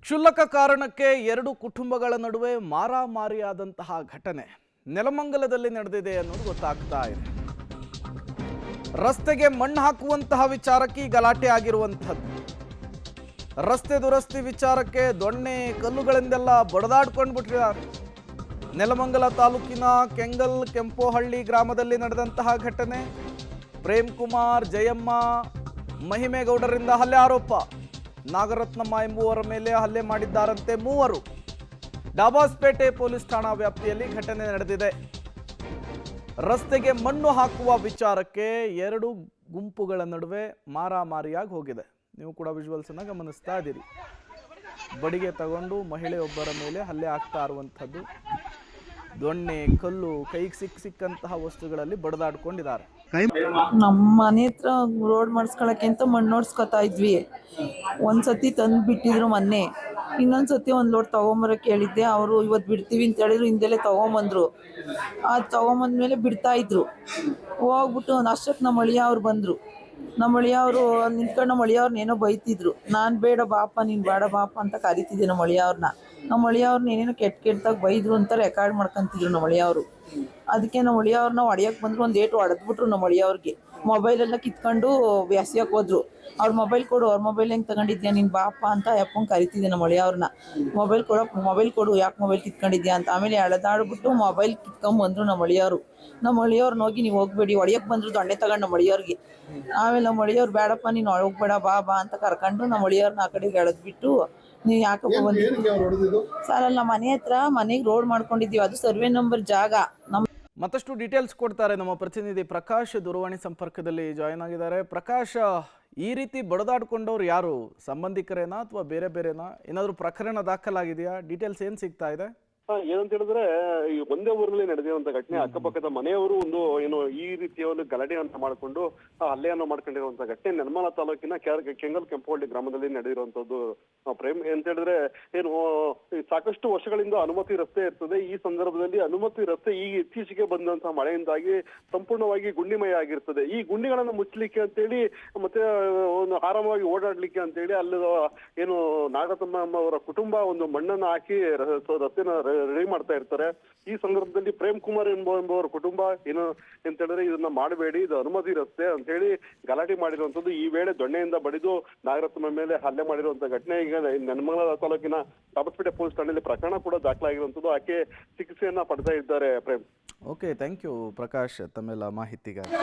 ಕ್ಷುಲ್ಲಕ ಕಾರಣಕ್ಕೆ ಎರಡು ಕುಟುಂಬಗಳ ನಡುವೆ ಮಾರಾಮಾರಿಯಾದಂತಹ ಘಟನೆ ನೆಲಮಂಗಲದಲ್ಲಿ ನಡೆದಿದೆ ಅನ್ನೋದು ಗೊತ್ತಾಗ್ತಾ ಇದೆ. ರಸ್ತೆಗೆ ಮಣ್ಣು ಹಾಕುವಂತಹ ವಿಚಾರಕ್ಕೆ ಈ ಗಲಾಟೆ ಆಗಿರುವಂಥದ್ದು. ರಸ್ತೆ ದುರಸ್ತಿ ವಿಚಾರಕ್ಕೆ ದೊಣ್ಣೆ ಕಲ್ಲುಗಳಿಂದೆಲ್ಲ ಬಡದಾಡ್ಕೊಂಡು ಬಿಟ್ಟಿದ್ದಾರೆ. ನೆಲಮಂಗಲ ತಾಲೂಕಿನ ಕೆಂಗಲ್ ಕೆಂಪೋಹಳ್ಳಿ ಗ್ರಾಮದಲ್ಲಿ ನಡೆದಂತಹ ಘಟನೆ. ಪ್ರೇಮ್ ಕುಮಾರ್, ಜಯಮ್ಮ, ಮಹಿಮೇಗೌಡರಿಂದ ಹಲ್ಲೆ ಆರೋಪ. ನಾಗರತ್ನಮ್ಮ ಎಂಬುವರ ಮೇಲೆ ಹಲ್ಲೆ ಮಾಡಿದ್ದಾರಂತೆ ಮೂವರು. ಡಾಬಾಸ್ಪೇಟೆ ಪೊಲೀಸ್ ಠಾಣಾ ವ್ಯಾಪ್ತಿಯಲ್ಲಿ ಘಟನೆ ನಡೆದಿದೆ. ರಸ್ತೆಗೆ ಮಣ್ಣು ಹಾಕುವ ವಿಚಾರಕ್ಕೆ ಎರಡು ಗುಂಪುಗಳ ನಡುವೆ ಮಾರಾಮಾರಿಯಾಗಿ ಹೋಗಿದೆ. ನೀವು ಕೂಡ ವಿಜುವಲ್ಸ್ ಅನ್ನ ಗಮನಿಸ್ತಾ ಇದ್ದೀರಿ. ಬಡಿಗೆ ತಗೊಂಡು ಮಹಿಳೆಯೊಬ್ಬರ ಮೇಲೆ ಹಲ್ಲೆ ಆಗ್ತಾ ಇರುವಂಥದ್ದು. ದೊಣ್ಣೆ, ಕಲ್ಲು, ಕೈಗೆ ಸಿಕ್ಕಂತಹ ವಸ್ತುಗಳಲ್ಲಿ ಬಡದಾಡ್ಕೊಂಡಿದ್ದಾರೆ. ನಮ್ಮ ಮನೆ ಹತ್ರ ರೋಡ್ ಮಾಡಿಸ್ಕೊಳಕ್ಕೆ ಅಂತ ಮಣ್ಣು ನೋಡ್ಸ್ಕೊತಾ ಇದ್ವಿ. ಒಂದ್ಸತಿ ತಂದು ಬಿಟ್ಟಿದ್ರು ಮೊನ್ನೆ. ಇನ್ನೊಂದ್ಸತಿ ಒಂದು ಲೋಡ್ ತಗೊಂಬರಕ್ಕೆ ಹೇಳಿದ್ದೆ. ಅವರು ಇವತ್ತು ಬಿಡ್ತೀವಿ ಅಂತ ಹೇಳಿದ್ರು. ಹಿಂದೆಲೆ ತಗೊಂಬಂದ್ರು. ಅದು ತಗೊಂಬಂದ್ಮೇಲೆ ಬಿಡ್ತಾ ಇದ್ರು. ಹೋಗ್ಬಿಟ್ಟು ಅಷ್ಟಕ್ಕೆ ನಮ್ಮ ಅಳಿಯ ಅವ್ರು ಬಂದರು. ನಮ್ಮ ಅಳಿಯ ಅವರು ನಿಂತ್ಕೊಂಡು ನಮ್ಮ ಅಳಿಯ ಅವ್ರನ್ನ ಏನೋ ಬೈತಿದ್ರು. ನಾನು ಬೇಡ ಬಾಪ, ನೀನು ಬೇಡ ಬಾಪ ಅಂತ ಕರಿತಿದ್ದೆ ನಮ್ಮ ಅಳಿಯ ಅವ್ರನ್ನ. ನಮ್ಮ ಅಳಿಯ ಅವ್ರನ್ನ ಏನೇನೋ ಕೆಟ್ಟದಾಗಿ ಬೈದ್ರು ಅಂತ ರೆಕಾರ್ಡ್ ಮಾಡ್ಕೊಂತಿದ್ರು ನಮ್ಮ ಅಳಿಯ ಅವರು. ಅದಕ್ಕೆ ನಮ್ಮ ಅಳಿಯ ಅವ್ರನ್ನ ಹೊಡೆಯಕ್ಕೆ ಬಂದ್ರು. ಒಂದು ಏಟು ಹೊಡೆದ್ಬಿಟ್ರು ನಮ್ಮ ಅಳಿಯ ಅವ್ರಿಗೆ. ಮೊಬೈಲೆಲ್ಲ ಕಿತ್ಕೊಂಡು ವ್ಯಾಸ್ಯಕ್ಕೆ ಹೋದ್ರು. ಅವ್ರ ಮೊಬೈಲ್ ಕೊಡು, ಅವ್ರ ಮೊಬೈಲ್ ಹೆಂಗೆ ತಗೊಂಡಿದ್ಯಾ ನೀನು ಬಾಪ ಅಂತ ಯಪ್ಪಂಗೆ ಕರಿತಿದ್ದೆ ನಮ್ಮ ಅಳಿಯ ಅವ್ರನ್ನ. ಮೊಬೈಲ್ ಕೊಡು, ಯಾಕೆ ಮೊಬೈಲ್ ಕಿತ್ಕೊಂಡಿದ್ಯಾ ಅಂತ. ಆಮೇಲೆ ಎಳೆದಾಡ್ಬಿಟ್ಟು ಮೊಬೈಲ್ ಕಿತ್ಕೊಂಡ್ಬಂದ್ರು ನಮ್ಮ ಅಳಿಯವರು. ನಮ್ಮ ಅಳಿಯವ್ರನ್ನ ಹೋಗಿ ನೀವು ಹೋಗ್ಬೇಡಿ ಹೊಡೆಯಕ್ಕೆ ಬಂದ್ರು ದೊಣ್ಣೆ ತಗೊಂಡು ನಮ್ಮ ಅಳಿಯವ್ರಿಗೆ. ಆಮೇಲೆ ನಮ್ಮ ಅಳಿಯವ್ರು ಬೇಡಪ್ಪ ನೀನು ಹೋಗ್ಬೇಡ ಬಾ ಅಂತ ಕರ್ಕೊಂಡು ನಮ್ಮ ಅಳಿಯವ್ರನ್ನ ಆ ಕಡೆಗೆ ಎಳೆದ್ಬಿಟ್ಟು ನೀವು ಯಾಕಪ್ಪ ಬಂದಿದ್ದು ಸರ್ ಅಲ್ಲ ಮನೆ ಹತ್ರ ಮನೆಗೆ ರೋಡ್ ಮಾಡ್ಕೊಂಡಿದ್ದೀವಿ. ಅದು ಸರ್ವೆ ನಂಬರ್ ಜಾಗ. ಮತ್ತಷ್ಟು ಡೀಟೇಲ್ಸ್ ಕೊಡ್ತಾರೆ ನಮ್ಮ ಪ್ರತಿನಿಧಿ ಪ್ರಕಾಶ್. ದೂರವಾಣಿ ಸಂಪರ್ಕದಲ್ಲಿ ಜಾಯಿನ್ ಆಗಿದ್ದಾರೆ. ಪ್ರಕಾಶ್, ಈ ರೀತಿ ಬಡದಾಡ್ಕೊಂಡವ್ರು ಯಾರು? ಸಂಬಂಧಿಕರೇನಾ ಅಥವಾ ಬೇರೆನಾ? ಏನಾದರೂ ಪ್ರಕರಣ ದಾಖಲಾಗಿದೆಯಾ? ಡೀಟೇಲ್ಸ್ ಏನು ಸಿಗ್ತಾ ಇದೆ? ಏನಂತ ಹೇಳಿದ್ರೆ, ಈ ಒಂದೇ ಊರಲ್ಲಿ ನಡೆದಿರುವಂತ ಘಟನೆ. ಅಕ್ಕಪಕ್ಕದ ಮನೆಯವರು ಏನು ಈ ರೀತಿಯ ಒಂದು ಗಲಾಟೆಯನ್ನ ಮಾಡಿಕೊಂಡು ಹಲ್ಲೆಯನ್ನು ಮಾಡ್ಕೊಂಡಿರುವಂತ ಘಟನೆ ನೆಲಮಂಗಲ ತಾಲೂಕಿನ ಕೆಂಗಲ್ ಕೆಂಪೋಹಳ್ಳಿ ಗ್ರಾಮದಲ್ಲಿ ನಡೆದಿರುವಂತದ್ದು. ಪ್ರೇಮ್ ಅಂತ ಹೇಳಿದ್ರೆ ಸಾಕಷ್ಟು ವರ್ಷಗಳಿಂದ ಅನುಮತಿ ರಸ್ತೆ ಇರ್ತದೆ. ಈ ಸಂದರ್ಭದಲ್ಲಿ ಅನುಮತಿ ರಸ್ತೆ ಈ ಇತ್ತೀಚೆಗೆ ಬಂದಂತಹ ಮಳೆಯಿಂದಾಗಿ ಸಂಪೂರ್ಣವಾಗಿ ಗುಂಡಿಮಯ ಆಗಿರ್ತದೆ. ಈ ಗುಂಡಿಗಳನ್ನು ಮುಚ್ಚಲಿಕ್ಕೆ ಅಂತೇಳಿ ಮತ್ತೆ ಒಂದು ಆರಾಮವಾಗಿ ಓಡಾಡ್ಲಿಕ್ಕೆ ಅಂತೇಳಿ ಅಲ್ಲಿ ಏನು ನಾಗರತ್ನಮ್ಮ ಅವರ ಕುಟುಂಬ ಒಂದು ಮಣ್ಣನ್ನು ಹಾಕಿ ರಸ್ತೆನ ರೆಡಿ ಮಾಡ್ತಾ ಇರ್ತಾರೆ. ಈ ಸಂದರ್ಭದಲ್ಲಿ ಪ್ರೇಮ್ ಕುಮಾರ್ ಎಂಬುವರ ಕುಟುಂಬ ಏನು ಅಂತ ಹೇಳಿದ್ರೆ, ಇದನ್ನ ಮಾಡಬೇಡಿ, ಇದು ಅನುಮತಿ ರಸ್ತೆ ಅಂತ ಹೇಳಿ ಗಲಾಟೆ ಮಾಡಿರುವಂತದ್ದು. ಈ ವೇಳೆ ದೊಣ್ಣೆಯಿಂದ ಬಡಿದು ನಾಗರತ್ನ ಮೇಲೆ ಹಲ್ಲೆ ಮಾಡಿರುವಂತ ಘಟನೆ ಈಗ ನೆಲಮಂಗಲ ತಾಲೂಕಿನ ಡಾಬಾಸ್ಪೇಟೆ ಪೊಲೀಸ್ ಠಾಣೆಯಲ್ಲಿ ಪ್ರಕರಣ ಕೂಡ ದಾಖಲಾಗಿರುವಂತದ್ದು. ಆಕೆ ಚಿಕಿತ್ಸೆಯನ್ನ ಪಡ್ತಾ ಇದ್ದಾರೆ. Prem, okay, thank you Prakash ತಮ್ಮೆಲ್ಲ ಮಾಹಿತಿಗಾಗಿ.